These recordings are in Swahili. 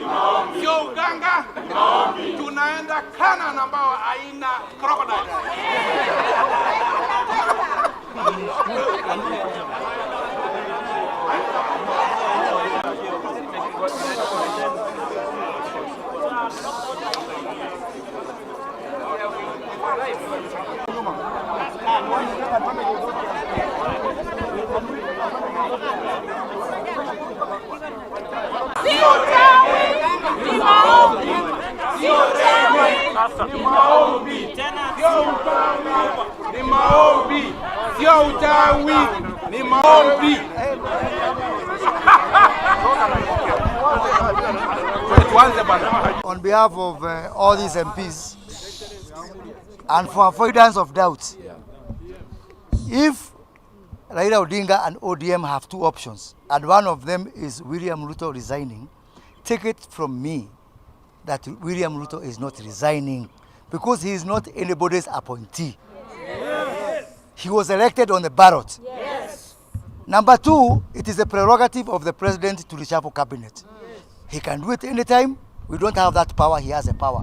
maombi, sio uganga. Tunaenda Canaan ambao haina crocodile. On behalf of all these MPs, and for avoidance of doubt, if Raila Odinga and ODM have two options, and one of them is William Ruto resigning, take it from me that William Ruto is not resigning because he is not anybody's appointee. Yes. He was elected on the ballot. Yes. Number two, it is a prerogative of the president to reshuffle cabinet. Yes. He can do it anytime. We don't have that power. He has a power.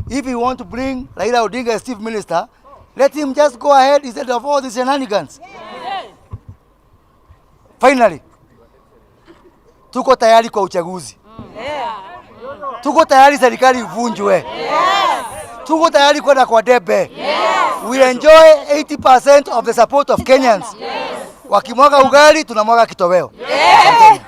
If he wants to bring Raila Odinga as chief minister, let him just go ahead instead of all these shenanigans. Yes. Finally, tuko tayari kwa uchaguzi. Tuko tayari serikali ivunjwe. Yes. Tuko tayari kwenda kwa debe. Yes. We enjoy 80% of the support of Kenyans. Yes. Wakimwaga ugali tunamwaga kitoweo. Yes.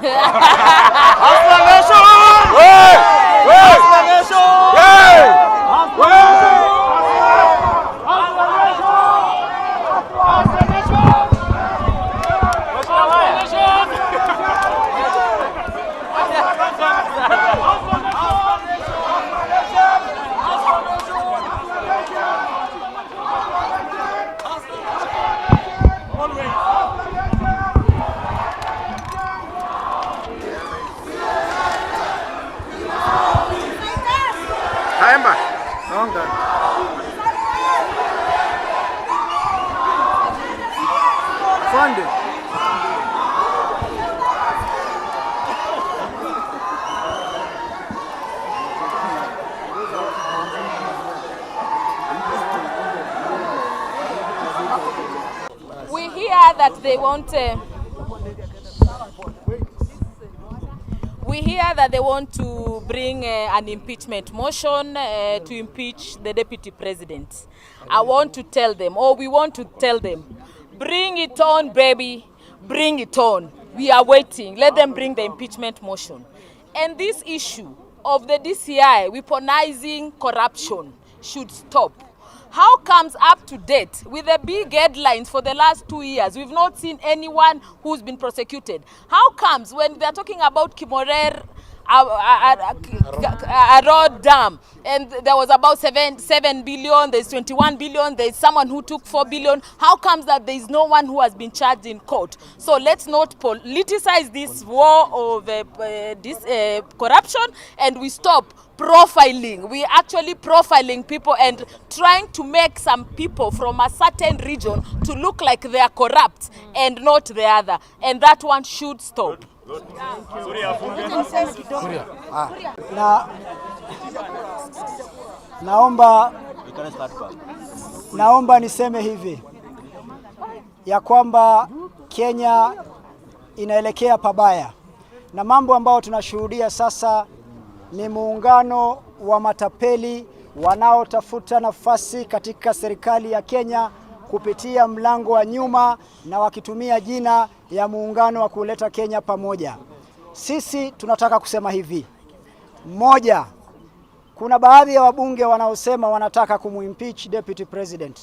We hear that they want to bring an impeachment motion to impeach the deputy president. I want to tell them, or we want to tell them, bring it on, baby, bring it on. We are waiting. Let them bring the impeachment motion. And this issue of the DCI weaponizing corruption should stop. How comes up to date with the big headlines for the last 2 years, we've not seen anyone who's been prosecuted? How comes when they're talking about Kimorer, a road dam, and there was about 7 billion, there's 21 billion, there's someone who took 4 billion. How comes that there is no one who has been charged in court? So let's not politicize this war of corruption, and we stop profiling. We actually profiling people and trying to make some people from a certain region to look like they are corrupt and not the other. And that one should stop. Naomba niseme hivi ya kwamba Kenya inaelekea pabaya, na mambo ambayo tunashuhudia sasa ni muungano wa matapeli wanaotafuta nafasi katika serikali ya Kenya kupitia mlango wa nyuma na wakitumia jina ya muungano wa kuleta Kenya pamoja. Sisi tunataka kusema hivi. Moja, kuna baadhi ya wabunge wanaosema wanataka kumimpeach deputy president.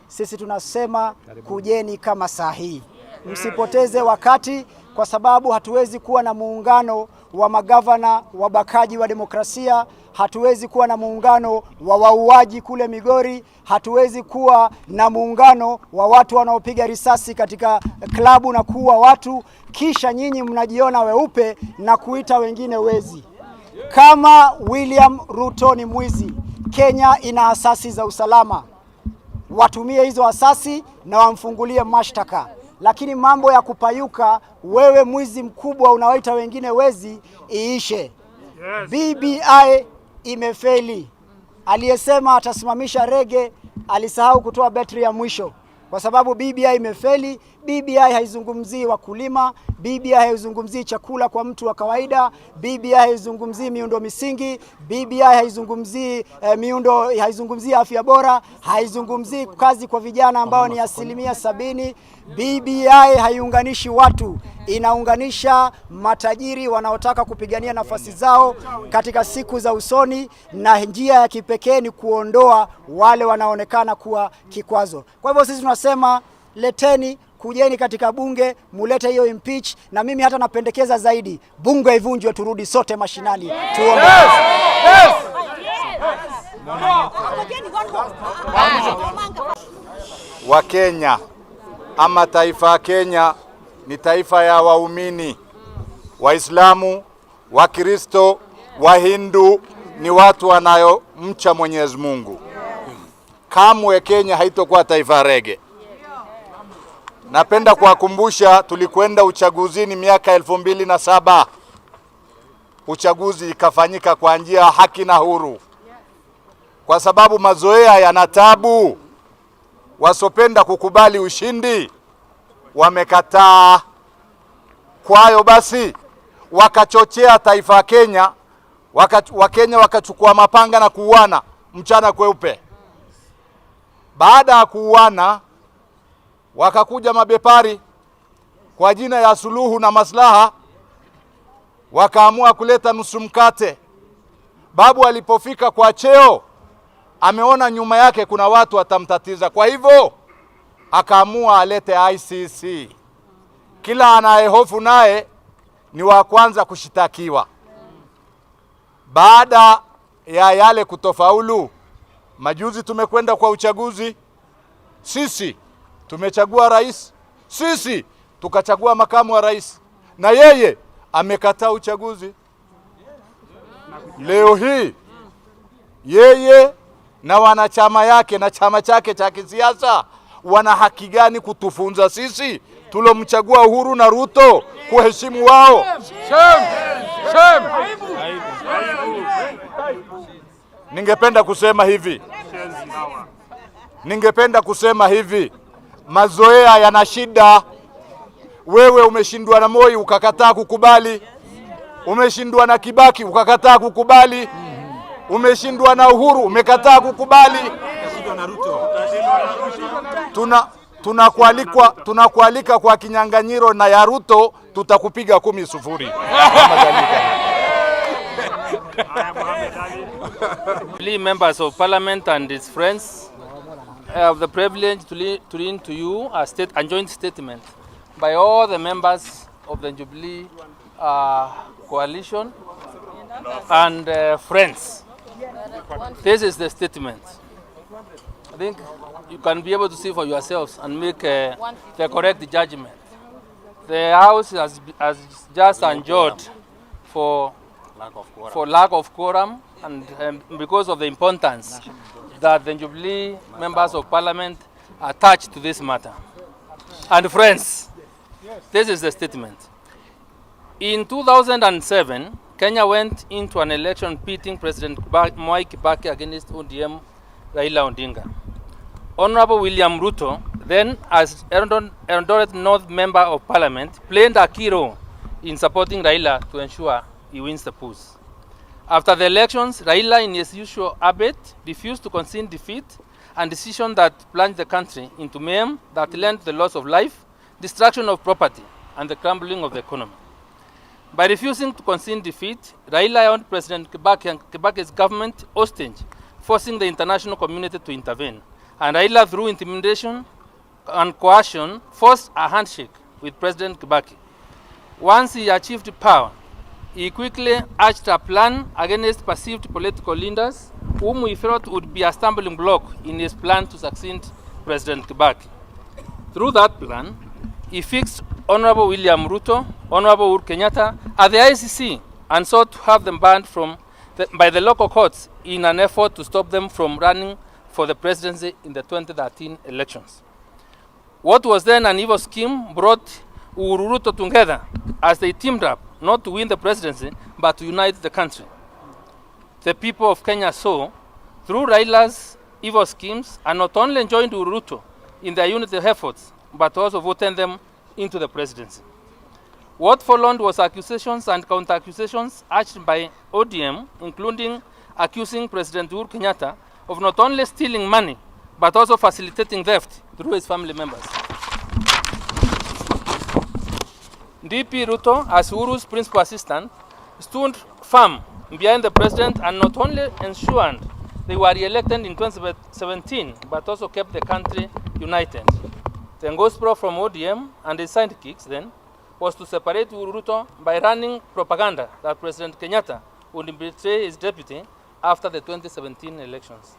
Sisi tunasema kujeni kama sahihi. Msipoteze wakati, kwa sababu hatuwezi kuwa na muungano wa magavana wabakaji wa demokrasia, hatuwezi kuwa na muungano wa wauaji kule Migori, hatuwezi kuwa na muungano wa watu wanaopiga risasi katika klabu na kuua watu, kisha nyinyi mnajiona weupe na kuita wengine wezi. Kama William Ruto ni mwizi, Kenya ina asasi za usalama. Watumie hizo asasi na wamfungulie mashtaka. Lakini mambo ya kupayuka, wewe mwizi mkubwa unawaita wengine wezi, iishe. BBI imefeli. Aliyesema atasimamisha rege alisahau kutoa betri ya mwisho, kwa sababu BBI imefeli. BBI haizungumzii wakulima, BBI haizungumzii chakula kwa mtu wa kawaida, BBI haizungumzii miundo misingi, BBI haizungumzii haizungumzii afya bora, haizungumzii kazi kwa vijana ambao ni 70%. BBI haiunganishi watu, inaunganisha matajiri wanaotaka kupigania nafasi zao katika siku za usoni, na njia ya kipekee ni kuondoa wale wanaonekana kuwa kikwazo. Kwa hivyo sisi tunasema leteni, kujeni katika bunge, mulete hiyo impeach, na mimi hata napendekeza zaidi bunge ivunjwe, turudi sote mashinani tuombe. Wa Kenya ama taifa ya Kenya ni taifa ya waumini, Waislamu, Wakristo, Wahindu, ni watu wanayomcha Mwenyezi Mungu. Kamwe Kenya haitokuwa taifa rege. Napenda kuwakumbusha tulikwenda uchaguzini miaka 2007. Uchaguzi ikafanyika kwa njia haki na huru. Kwa sababu mazoea yana tabu, wasopenda kukubali ushindi wamekataa. Kwayo basi wakachochea taifa Kenya, Wakenya wakachukua mapanga na kuuana mchana kweupe. Baada ya kuuana wakakuja mabepari kwa jina ya suluhu na maslaha, wakaamua kuleta nusu mkate. Babu alipofika kwa cheo, ameona nyuma yake kuna watu watamtatiza, kwa hivyo akaamua alete ICC. Kila anayehofu naye ni wa kwanza kushitakiwa. Baada ya yale kutofaulu, majuzi tumekwenda kwa uchaguzi. Sisi tumechagua rais, sisi tukachagua makamu wa rais, na yeye amekataa uchaguzi. Leo hii yeye na wanachama yake na chama chake cha kisiasa wana haki gani kutufunza sisi tulomchagua Uhuru na Ruto kuheshimu wao? Ningependa kusema hivi, mazoea yana shida. Wewe umeshindwa na Moi ukakataa kukubali, umeshindwa na Kibaki ukakataa kukubali, umeshindwa na Uhuru umekataa kukubali. Tunakualika kwa kinyang'anyiro na ya Ruto, tutakupiga 10-0. Members of Parliament and its friends, I have the privilege to read to you a joint statement by all the members of the Jubilee coalition and friends. This is the statement. I think you can be able to see for yourselves and make the correct judgment. The House has just adjourned for lack of quorum and because of the importance that the Jubilee members of Parliament attach to this matter. And friends, this is the statement. In 2007, Kenya went into an election pitting President Mwai Kibaki against ODM Raila Odinga. Honorable William Ruto, then as Eldoret North Member of Parliament, played a key role in supporting Raila to ensure he wins the polls. After the elections, Raila, in his usual habit, refused to concede defeat, and decision that plunged the country into mayhem that led to the loss of life, destruction of property, and the crumbling of the economy. By refusing to concede defeat, Raila held President Kibaki and Kibaki's government hostage, forcing the international community to intervene. And Raila, through intimidation and coercion, forced a handshake with President Kibaki. Once he achieved power, he quickly hatched a plan against perceived political leaders whom he felt would be a stumbling block in his plan to succeed President Kibaki. Through that plan, he fixed Honorable William Ruto, Honorable Uhuru Kenyatta at the ICC and sought to have them banned by the local courts in an effort to stop them from running for the presidency in the 2013 elections. What was then an evil scheme brought Uhuru Ruto together as they teamed up not to win the presidency, but to unite the country. The people of Kenya saw, through Raila's evil schemes, and not only joined Uhuru in their unity efforts, but also voted them into the presidency. What followed was accusations and counter-accusations urged by ODM, including accusing President Uhuru Kenyatta of not only stealing money, but also facilitating theft through his family members. DP Ruto, as Uhuru's principal assistant, stood firm behind the president and not only ensured they were re-elected in 2017, but also kept the country united. The gospel from ODM and his sidekicks then was to separate Uhuru by running propaganda that President Kenyatta would betray his deputy after the 2017 elections.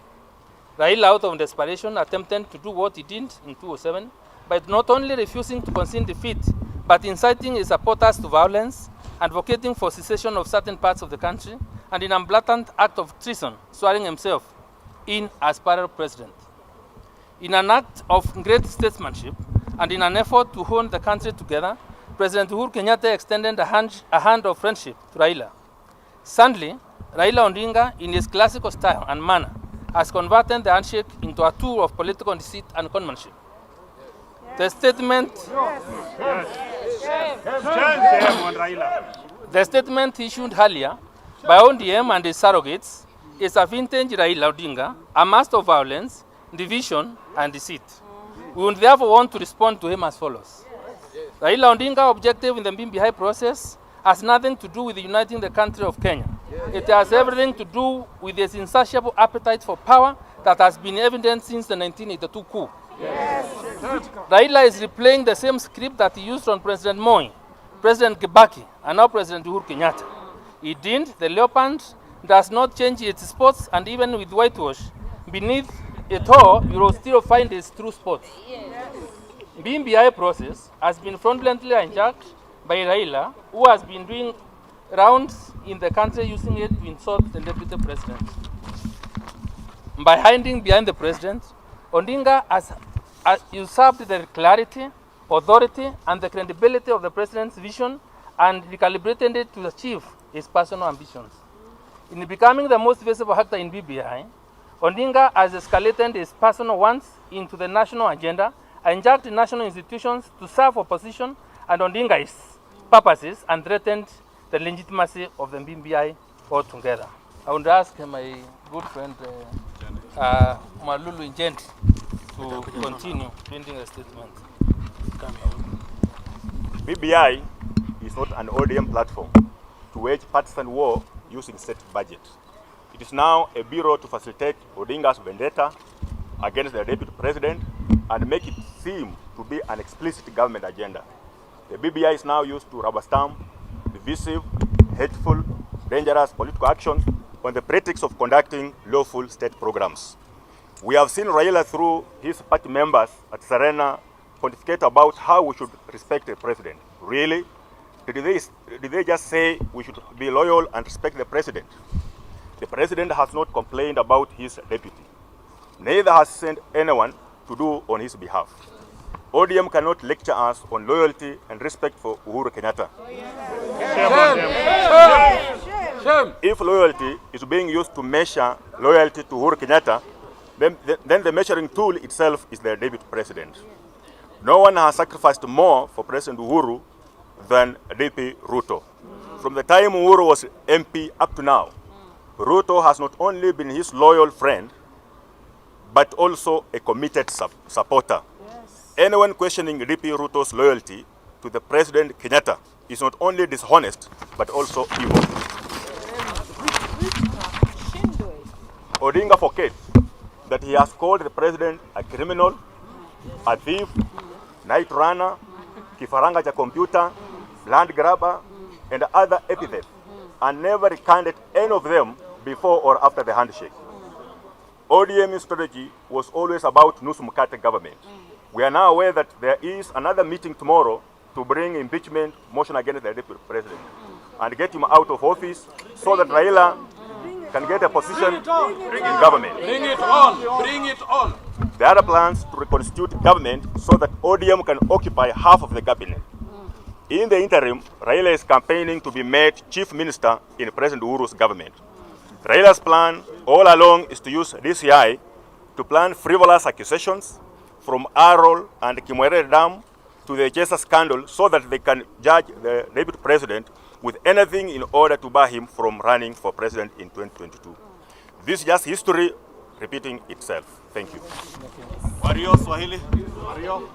Raila, out of desperation, attempted to do what he did in 2007 by not only refusing to concede defeat, but inciting his supporters to violence, advocating for secession of certain parts of the country, and in a blatant act of treason, swearing himself in as parallel president. In an act of great statesmanship and in an effort to hold the country together, President Uhuru Kenyatta extended a hand of friendship to Raila. Sadly, Raila Odinga, in his classical style and manner, has converted the handshake into a tool of political deceit and conmanship. The statement issued earlier by ODM and his surrogates is a vintage Raila Odinga, a master of violence, division, and deceit. We would therefore want to respond to him as follows. Raila Odinga's objective in the BBI process has nothing to do with uniting the country of Kenya. It has everything to do with his insatiable appetite for power that has been evident since the 1982 coup. Yes. Raila is replaying the same script that he used on President Moi, President Kibaki, and now President Uhuru Kenyatta. He did, the leopard does not change its spots, and even with whitewash, beneath it all, you will still find its true spots. BBI process has been fraudulently hijacked by Raila, who has been doing rounds in the country using it to insult the deputy president. By hiding behind the president, Odinga has usurped the clarity, authority, and the credibility of the president's vision and recalibrated it to achieve his personal ambitions. In becoming the most visible actor in BBI, Odinga has escalated his personal wants into the national agenda, hijacked national institutions to serve opposition and Odinga's purposes, and threatened the legitimacy of the BBI altogether. I would ask my good friend Malulu Njendi to continue printing a statement. BBI is not an ODM platform to wage partisan war using state budget. It is now a bureau to facilitate Odinga's vendetta against the deputy president and make it seem to be an explicit government agenda. The BBI is now used to rubber stamp divisive, hateful, dangerous political actions on the pretext of conducting lawful state programs. We have seen Raila through his party members at Serena pontificate about how we should respect the president. Really? Did they just say we should be loyal and respect the president? The president has not complained about his deputy. Neither has sent anyone to do on his behalf. ODM cannot lecture us on loyalty and respect for Uhuru Kenyatta. If loyalty is being used to measure loyalty to Uhuru Kenyatta, then the measuring tool itself is the deputy president. No one has sacrificed more for President Uhuru than DP Ruto. From the time Uhuru was MP up to now, Ruto has not only been his loyal friend, but also a committed supporter. Yes. Anyone questioning DP Ruto's loyalty to the President Kenyatta is not only dishonest, but also evil. Odinga forgets that he has called the president a criminal, a thief, night runner, kifaranga cha computer, land grabber, and other epithets, and never recanted any of them before or after the handshake. ODM's strategy was always about nusu mkate government. We are now aware that there is another meeting tomorrow to bring impeachment motion against the deputy president and get him out of office so that Raila can get a position in government. Bring it on, bring it on. There are plans to reconstitute government so that ODM can occupy half of the cabinet. In the interim, Raila is campaigning to be made chief minister in President Uhuru's government. Raila's plan all along is to use DCI to plan frivolous accusations from Arol and Kimwere Dam to the Chesa scandal so that they can judge the deputy president with anything in order to bar him from running for president in 2022. This is just history repeating itself. Thank you. Wario Swahili. Wario.